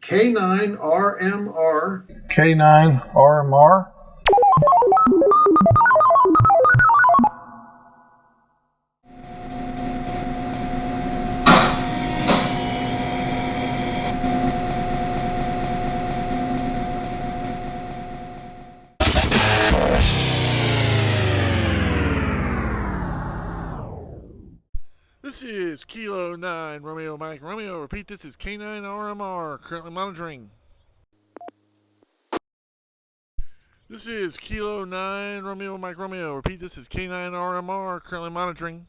K9RMR. K9RMR. This is Kilo 9 Romeo Mike Romeo. Repeat, this is K9RMR, currently monitoring. This is Kilo 9 Romeo Mike Romeo. Repeat, this is K9RMR, currently monitoring.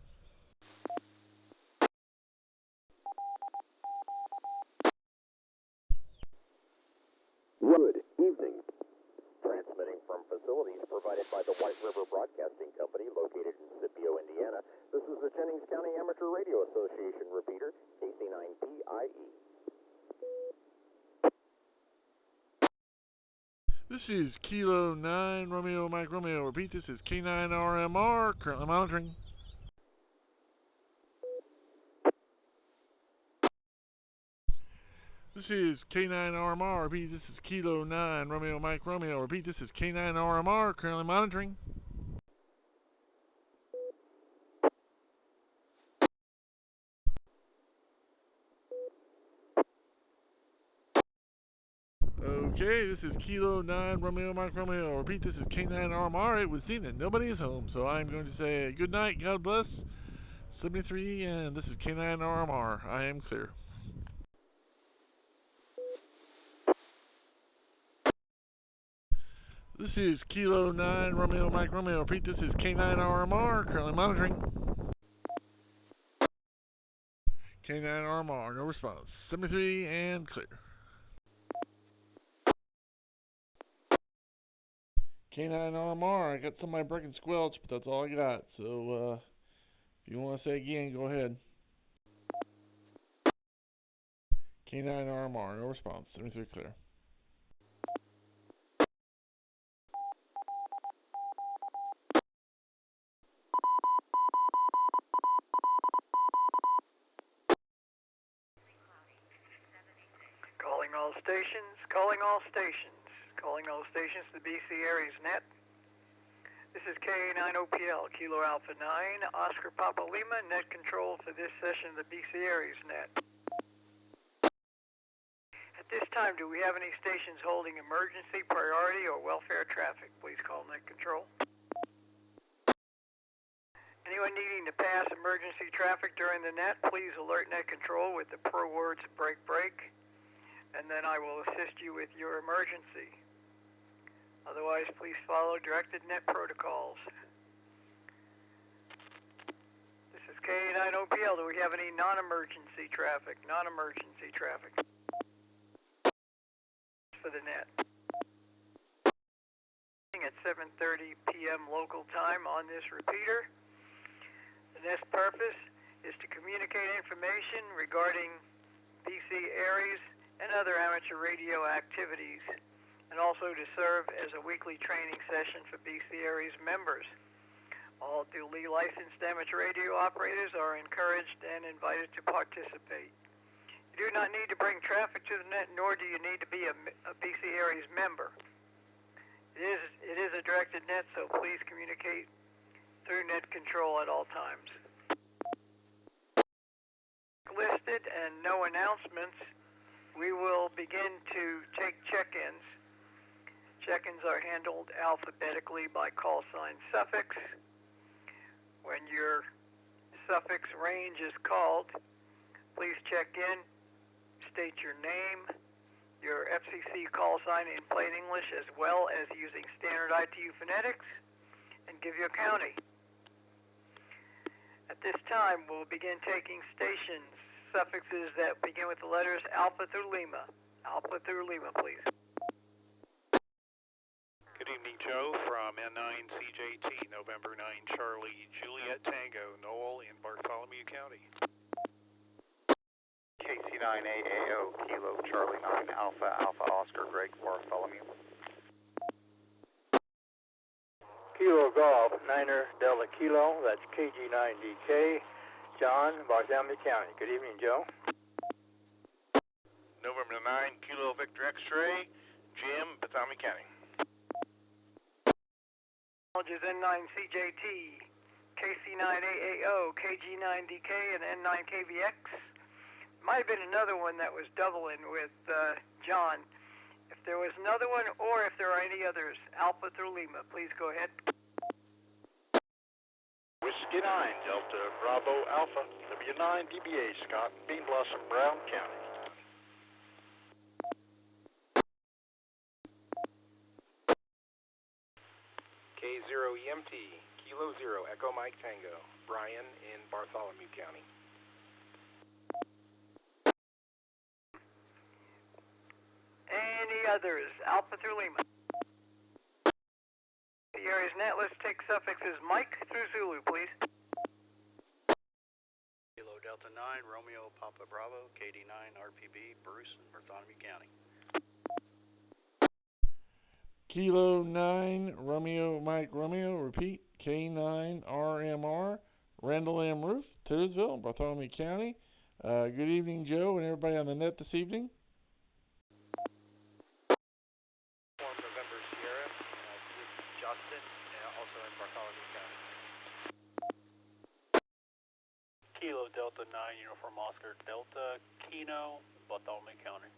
Good evening. Transmitting from facilities provided by the White River Broadcasting Company located in Scipio, Indiana. This is the Jennings County Amateur Radio Association repeater, KC9PIE. This is Kilo 9 Romeo Mike Romeo. Repeat, this is K9RMR, currently monitoring. This is K9RMR. Repeat, this is Kilo 9 Romeo Mike Romeo. Repeat, this is K9RMR, currently monitoring. Okay, this is Kilo 9 Romeo Mike Romeo. Repeat, this is K9RMR. It was seen that nobody is home, so I'm going to say good night, God bless, 73, and this is K9RMR. I am clear. This is Kilo 9 Romeo Mike Romeo. Repeat, this is K9RMR, currently monitoring. K9RMR, no response. 73 and clear. K9RMR, I got somebody breaking squelch, but that's all I got. So, if you want to say again, go ahead. K9RMR, no response. 73 clear. Calling all stations, calling all stations, calling all stations to BC Aries Net. This is K9OPL, Kilo Alpha 9, Oscar Papa Lima, net control for this session of the BC Aries Net. At this time, do we have any stations holding emergency, priority, or welfare traffic? Please call net control. Anyone needing to pass emergency traffic during the net, please alert net control with the pro words break break, and then I will assist you with your emergency. Otherwise, please follow directed net protocols. This is K9OPL. Do we have any non-emergency traffic? Non-emergency traffic for the net. At 7:30 p.m. local time on this repeater. The net's purpose is to communicate information regarding BC Aries and other amateur radio activities, and also to serve as a weekly training session for BC Aries members. All duly licensed amateur radio operators are encouraged and invited to participate. You do not need to bring traffic to the net, nor do you need to be a BC Aries member. It is a directed net, so please communicate through net control at all times. Listed and no announcements, we will begin to take check-ins. Check-ins are handled alphabetically by call sign suffix. When your suffix range is called, please check in, state your name, your FCC call sign in plain English, as well as using standard ITU phonetics, and give your county. At this time, we'll begin taking stations, suffixes that begin with the letters Alpha through Lima. Alpha through Lima, please. Good evening, Joe, from N9CJT, November 9, Charlie, Juliet Tango, Noel in Bartholomew County. KC9AAO, Kilo Charlie 9, Alpha, Alpha Oscar, Greg, Bartholomew. Kilo Golf, Niner Delta Kilo, that's KG9DK, John, Bartholomew County. Good evening, Joe. November 9, Kilo X-ray, Jim, Batami County. Is N9CJT, KC9AAO, KG9DK, and N9KVX. Might have been another one that was doubling with John. If there was another one, or if there are any others, Alpha through Lima, please go ahead. Whiskey 9, Delta Bravo Alpha, W9 DBA, Scott, Bean Blossom, Brown County. K0EMT, Kilo 0, Echo Mike Tango, Brian in Bartholomew County. Any others, Alpha through Lima. The area's net, let's take suffixes Mike through Zulu, please. Kilo Delta 9, Romeo Papa Bravo, KD9RPB, Bruce in Bartholomew County. Kilo 9, Romeo Mike Romeo, repeat, K9RMR, RandallMatthewRueff, Taylorsville, Bartholomew County. Good evening, Joe, and everybody on the net this evening. November Sierra, this is Justin, also in Bartholomew County. Kilo Delta 9, Uniform Oscar Delta, Kino, Bartholomew County.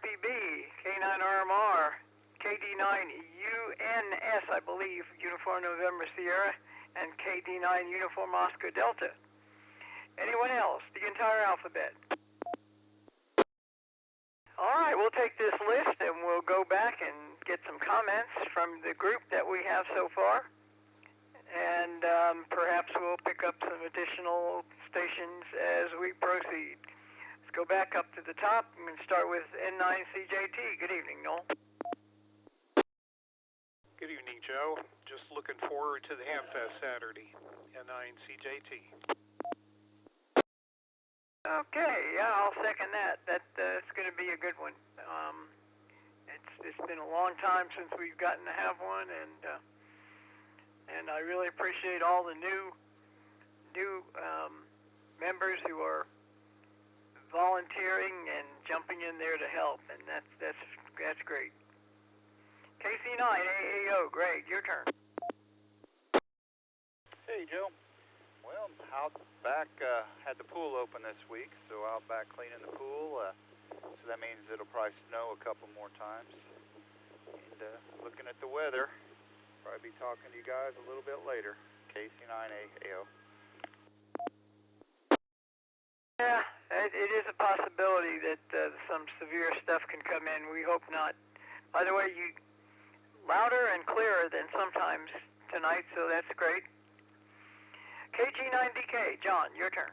RPB, K9RMR, KD9UNS, I believe, Uniform November Sierra, and KD9 Uniform Oscar Delta. Anyone else? The entire alphabet. All right, we'll take this list and we'll go back and get some comments from the group that we have so far. And perhaps we'll pick up some additional stations as we proceed. Let's go back up to the top and start with N9CJT. Good evening, Noel. Good evening, Joe. Just looking forward to the Hamfest Saturday, N9CJT. Okay, yeah, I'll second that. That's going to be a good one. It's been a long time since we've gotten to have one, and I really appreciate all the new members who are volunteering and jumping in there to help, and that's great. KC9 AAO, Greg, your turn. Hey, Joe. Well, out back, had the pool open this week, so out back cleaning the pool. So that means it'll probably snow a couple more times. And looking at the weather, probably be talking to you guys a little bit later. KC9AAO. Yeah, it is a possibility that some severe stuff can come in. We hope not. By the way, you louder and clearer than sometimes tonight, so that's great. KG9DK, John, your turn.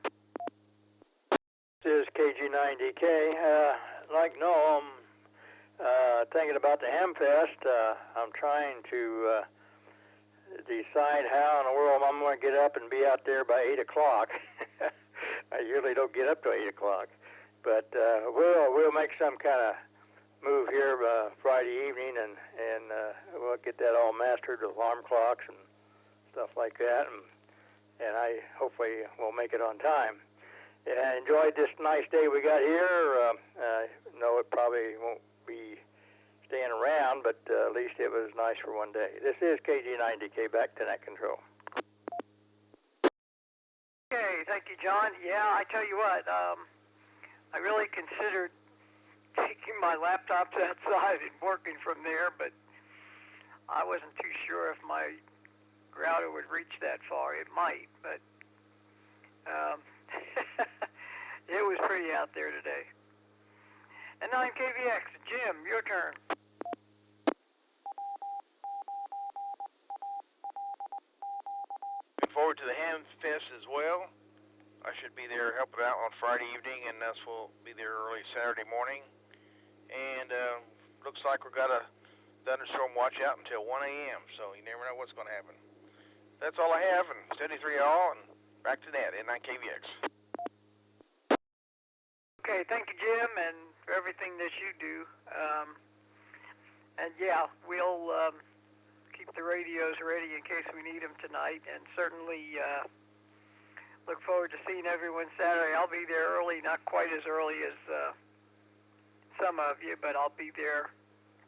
This is KG9DK. Like Noel, I'm thinking about the Hamfest. I'm trying to decide how in the world I'm going to get up and be out there by 8 o'clock. I usually don't get up till 8 o'clock, but we'll make some kind of move here Friday evening, and we'll get that all mastered with alarm clocks and stuff like that, and I hopefully will make it on time. And I enjoyed this nice day we got here. I know it probably won't be staying around, but at least it was nice for one day. This is KG9DK, back to net control. Okay, thank you, John. Yeah, I tell you what, I really considered taking my laptop to that side and working from there, but I wasn't too sure if my router would reach that far. It might, but it was pretty out there today. And 9KVX, Jim, your turn. Looking forward to the Hamfest as well. I should be there helping out on Friday evening, and us will be there early Saturday morning. And looks like we've got a thunderstorm watch out until 1 a.m., so you never know what's going to happen. That's all I have, and 73 all, and back to that, N9KVX. Okay, thank you, Jim, and for everything that you do. And yeah, we'll keep the radios ready in case we need them tonight, and certainly look forward to seeing everyone Saturday. I'll be there early, not quite as early as some of you, but I'll be there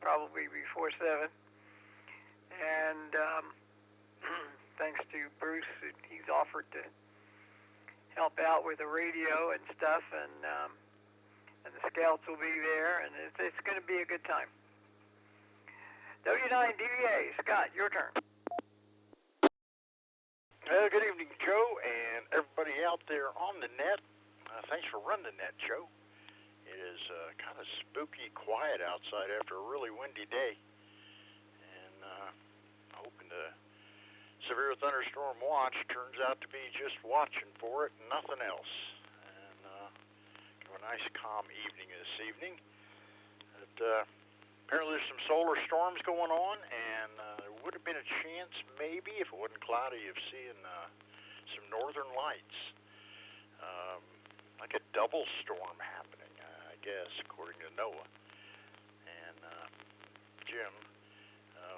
probably before 7. And thanks to Bruce, he's offered to help out with the radio and stuff, and the scouts will be there, and it's going to be a good time. W9DVA, Scott, your turn. Good evening, Joe, and everybody out there on the net. Thanks for running the net, Joe. It is kind of spooky quiet outside after a really windy day, and hoping the severe thunderstorm watch turns out to be just watching for it and nothing else. And have a nice calm evening this evening. Apparently there's some solar storms going on, and there would have been a chance, maybe, if it wasn't cloudy, of seeing some northern lights. Like a double storm happening, I guess, according to NOAA. And Jim,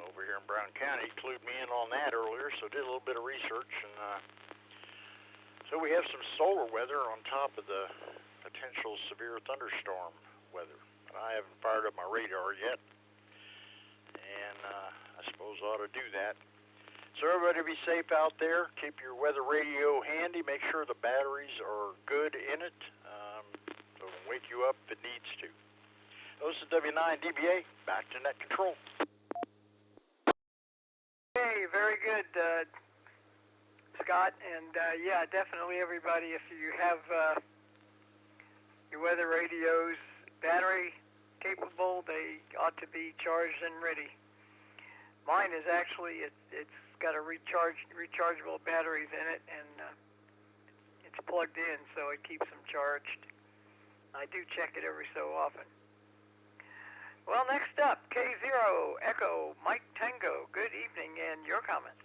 over here in Brown County, clued me in on that earlier, so did a little bit of research. And so we have some solar weather on top of the potential severe thunderstorm weather. I haven't fired up my radar yet, and I suppose I ought to do that. So everybody be safe out there. Keep your weather radio handy. Make sure the batteries are good in it, so it can wake you up if it needs to. This is W9DBA, back to net control. Hey, very good, Scott. And yeah, definitely everybody, if you have your weather radios battery capable, they ought to be charged and ready. Mine is actually, it's got a rechargeable batteries in it, and it's plugged in, so it keeps them charged. I do check it every so often. Well, next up, K0 Echo Mike Tango. Good evening, and your comments.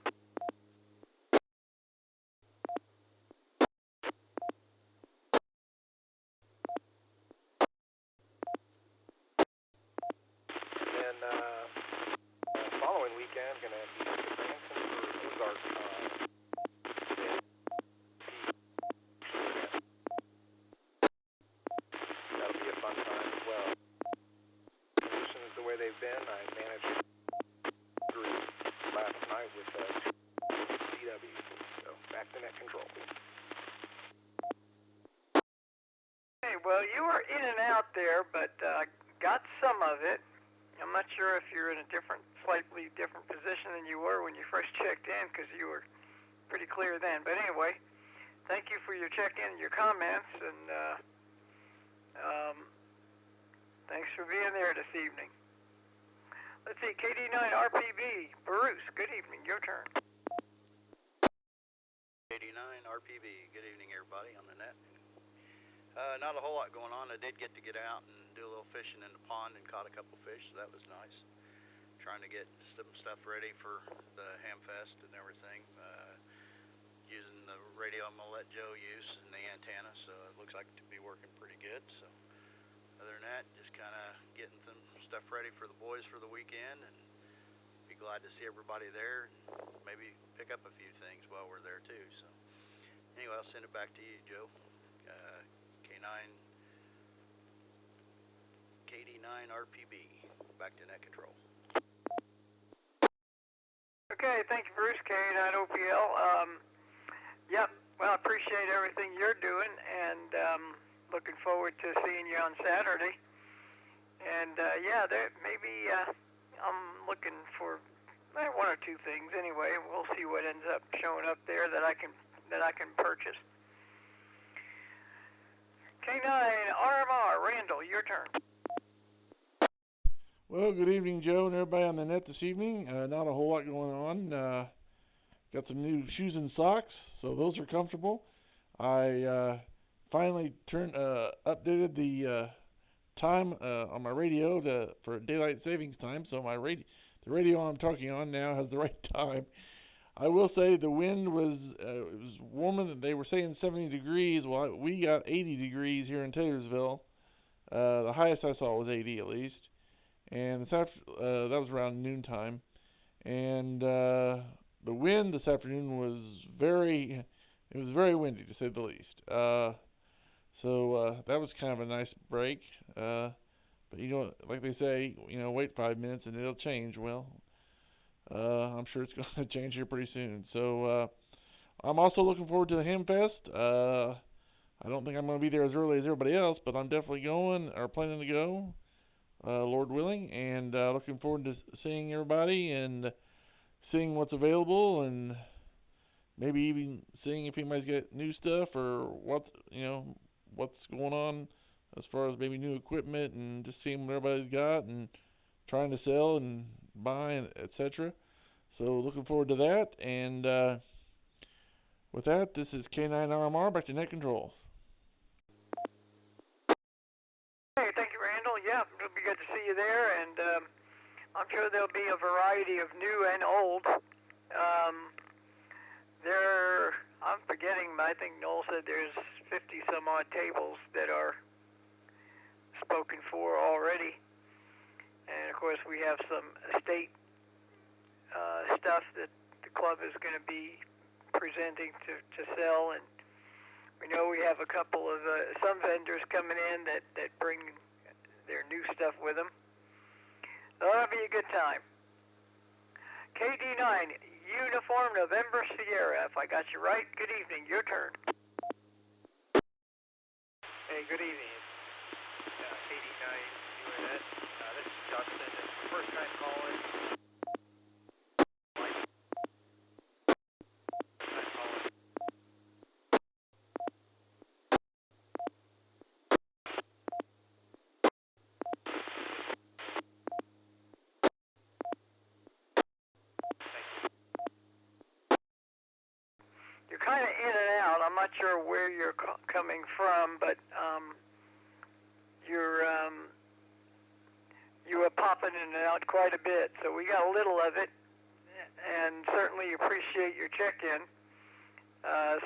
Following weekend, going to be to Branson for Ozark. That'll be a fun time as well. Conditions the way they've been, I managed through last night with CW. So back to net control. Hey, well, you were in and out there, but got some of it. I'm not sure if you're in a slightly different position than you were when you first checked in, because you were pretty clear then. But anyway, thank you for your check-in and your comments, and thanks for being there this evening. Let's see, K9RMR, Bruce, good evening, your turn. K9RMR, good evening, everybody on the net. Not a whole lot going on. I did get out and do a little fishing in the pond and caught a couple fish, so that was nice. Trying to get some stuff ready for the Hamfest and everything. Using the radio I'm going to let Joe use and the antenna, so it looks like it to be working pretty good. So other than that, just kind of getting some stuff ready for the boys for the weekend, and be glad to see everybody there, and maybe pick up a few things while we're there too. So anyway, I'll send it back to you, Joe. K9RMR, back to net control. Okay, thank you, Bruce, K9OPL. Yep, well, I appreciate everything you're doing, and looking forward to seeing you on Saturday. And yeah, maybe I'm looking for one or two things. Anyway, we'll see what ends up showing up there that I can purchase. K9RMR, Randall, your turn. Well, good evening, Joe, and everybody on the net this evening. Not a whole lot going on. Got some new shoes and socks, so those are comfortable. I finally updated the time on my radio for daylight savings time, so the radio I'm talking on now has the right time. I will say the wind was it was warmer than they were saying 70 degrees. Well, we got 80 degrees here in Taylorsville. The highest I saw was 80 at least, and that was around noontime. And the wind this afternoon was very windy, to say the least. So that was kind of a nice break. But you know, like they say, you know, wait 5 minutes and it'll change. Well, I'm sure it's going to change here pretty soon. So I'm also looking forward to the Hamfest. I don't think I'm going to be there as early as everybody else, but I'm definitely going or planning to go, Lord willing, and looking forward to seeing everybody and seeing what's available and maybe even seeing if anybody's got new stuff or what's going on as far as maybe new equipment and just seeing what everybody's got and trying to sell and buy and etc. So looking forward to that. And with that, this is K9RMR back to net control. Hey, thank you, Randall. Yeah, it'll be good to see you there, and I'm sure there'll be a variety of new and old. I'm forgetting, I think Noel said there's 50 some odd tables that are spoken for already. And of course we have some estate stuff that the club is going to be presenting to sell, and we know we have a couple of some vendors coming in that bring their new stuff with them. So that'll be a good time. KD9, Uniform November Sierra, if I got you right. Good evening, your turn. Hey, good evening. KD9, U.S.A. This is Justin. This is the first time calling. You're kind of in and out. I'm not sure where you're coming from, but you were popping in and out quite a bit. So we got a little of it, and certainly appreciate your check-in.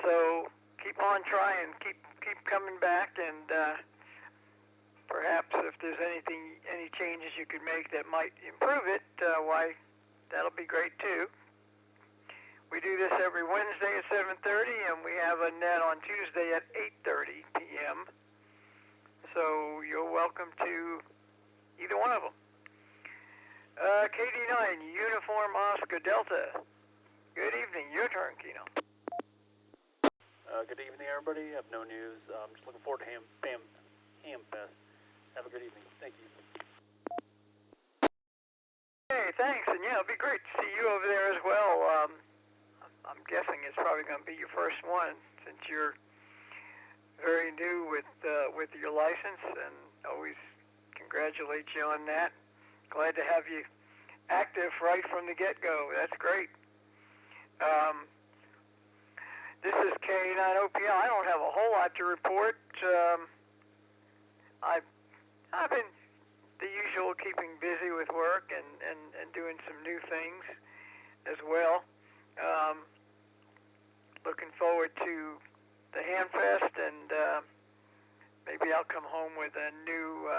So keep on trying, keep coming back, and perhaps if there's any changes you could make that might improve it, why, that'll be great too. We do this every Wednesday at 7:30, and we have a net on Tuesday at 8:30 p.m. So you're welcome to either one of them. KD9, Uniform Oscar Delta. Good evening. Your turn, Keno. Good evening, everybody. I have no news. I'm just looking forward to Hamfest. Have a good evening. Thank you. Hey, thanks. And yeah, it'd be great to see you over there as well. I'm guessing it's probably going to be your first one since you're very new with your license, and always congratulate you on that. Glad to have you active right from the get-go. That's great. This is K9OPL. I don't have a whole lot to report. I've been the usual, keeping busy with work and doing some new things as well. Looking forward to the Hamfest, and maybe I'll come home with a new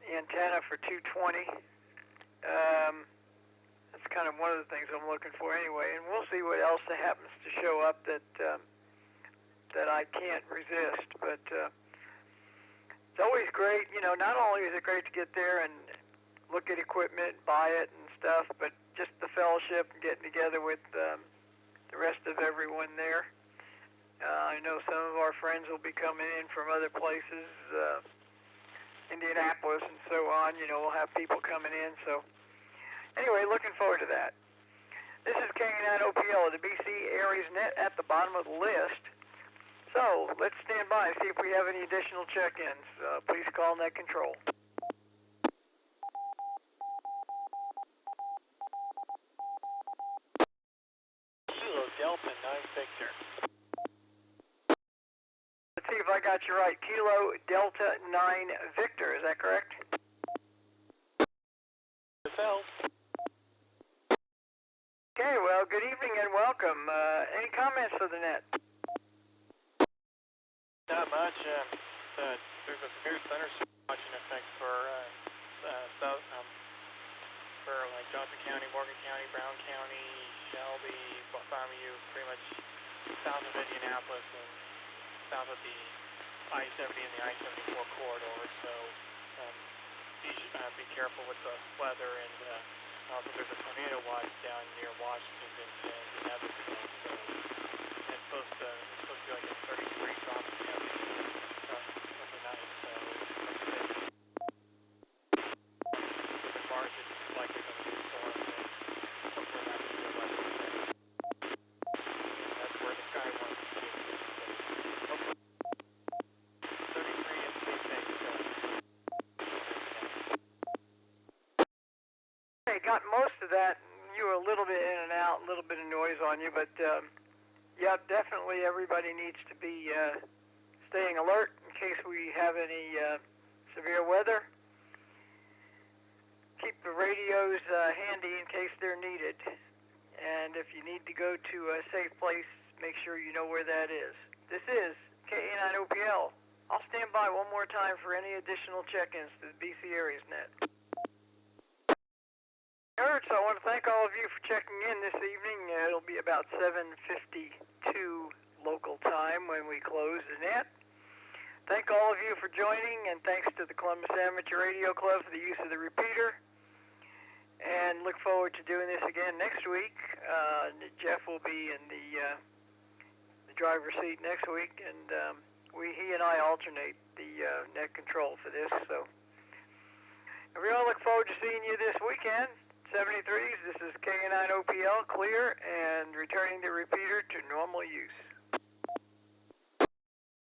antenna for 220. That's kind of one of the things I'm looking for anyway, and we'll see what else happens to show up that I can't resist. But it's always great, not only is it great to get there and look at equipment, buy it and stuff, but just the fellowship and getting together with the rest of everyone there. I know some of our friends will be coming in from other places, Indianapolis and so on. We'll have people coming in. So anyway, looking forward to that. This is K9OPL of the BC Aries Net at the bottom of the list. So let's stand by and see if we have any additional check-ins. Please call Net Control. Kilo Delta 9 Victor. Let's see if I got you right. Kilo Delta 9 Victor, is that correct? Yourself. Okay, well, good evening and welcome. Any comments for the net? Not much. There's a severe thunderstorm watching effect for like Johnson County, Morgan County, Brown County, Shelby, Bartholomew, pretty much south of Indianapolis and south of the I-70 and the I-74 corridor. So careful with the weather, and also there's a tornado watch down near Washington and Evansville, so it's supposed to be like a 30-degree drop in temperature overnight, so within March it's likely going to be a storm, and hopefully not too good weather. And that's where the sky wants to be. So hopefully 33 and stay safe. Hey, got most of that. You were a little bit in and out, a little bit of noise on you, but yeah, definitely everybody needs to be staying alert in case we have any severe weather. Keep the radios handy in case they're needed. And if you need to go to a safe place, make sure you know where that is. This is K9OPL. I'll stand by one more time for any additional check-ins to the BC Areas Net. So I want to thank all of you for checking in this evening. It'll be about 7:52 local time when we close the net. Thank all of you for joining, and thanks to the Columbus Amateur Radio Club for the use of the repeater. And look forward to doing this again next week. Jeff will be in the driver's seat next week, and he and I alternate the net control for this. So everyone, look forward to seeing you this weekend. 73s, this is K9OPL clear and returning the repeater to normal use.